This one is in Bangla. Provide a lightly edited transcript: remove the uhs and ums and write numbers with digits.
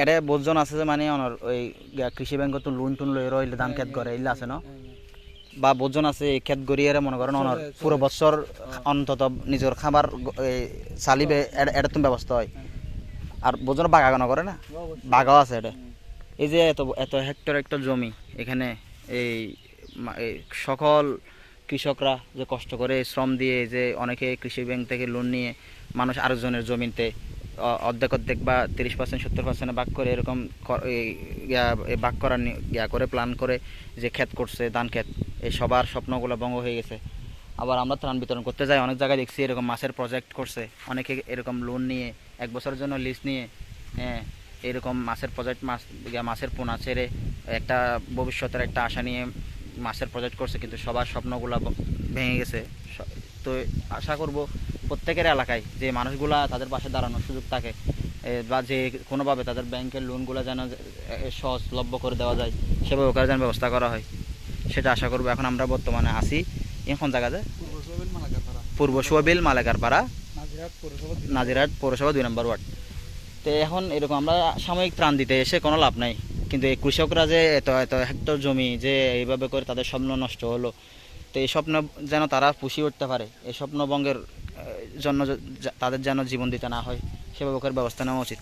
এটা বোঝজন আছে যে মানে ওই কৃষি ব্যাংক তো লোন টুন লই রইলে ধান খেত করে এগুলো আছে না বা বোঝজন আছে এই ক্ষেত গড়িয়ে মনে করেন অনার পুরো বছর অন্তত নিজের খাবার চালিবে এটা তো ব্যবস্থা হয় আর বোঝজন বাগানো করে না বাগাও আছে এটা এই যে এত এত হেক্টর হেক্টর জমি এখানে এই সকল কৃষকরা যে কষ্ট করে শ্রম দিয়ে যে অনেকে কৃষি ব্যাংক থেকে লোন নিয়ে মানুষ আরেকজনের জমিতে অর্ধেক অর্ধেক বা 30% 70% ভাগ করে এরকম ভাগ করার করে প্ল্যান করে যে ক্ষেত করছে ধান ক্ষেত এই সবার স্বপ্নগুলো ভঙ্গ হয়ে গেছে। আবার আমরা ত্রাণ বিতরণ করতে যাই অনেক জায়গায় দেখছি এরকম মাছের প্রজেক্ট করছে অনেকে এরকম লোন নিয়ে 1 বছরের জন্য লিজ নিয়ে এরকম মাছের প্রজেক্ট মাছের পোনা ছেড়ে একটা ভবিষ্যতের একটা আশা নিয়ে মাছের প্রজেক্ট করছে কিন্তু সবার স্বপ্নগুলো ভেঙে গেছে। তো আশা করব প্রত্যেকের এলাকায় যে মানুষগুলা তাদের পাশে দাঁড়ানোর সুযোগ থাকে বা যে কোনোভাবে তাদের ব্যাংকের লোনগুলো যেন সহজলভ্য করে দেওয়া যায় সেভাবে ওখানে যেন ব্যবস্থা করা হয় সেটা আশা করব। এখন আমরা বর্তমানে আছি এখন জায়গাতে পূর্ব সোয়াবিল মালাকার পাড়া নাজিরহাট পৌরসভা 2 নম্বর ওয়ার্ড। তো এখন এরকম আমরা সাময়িক ত্রাণ দিতে এসে কোনো লাভ নাই কিন্তু এই কৃষকরা যে এত এত হেক্টর জমি যে এইভাবে করে তাদের স্বপ্ন নষ্ট হলো তো এই স্বপ্ন যেন তারা পুষিয়ে উঠতে পারে এই স্বপ্নভঙ্গের জন্য তাদের যেন জীবন দিতে না হয় সেভাবে করে ব্যবস্থা নেওয়া উচিত।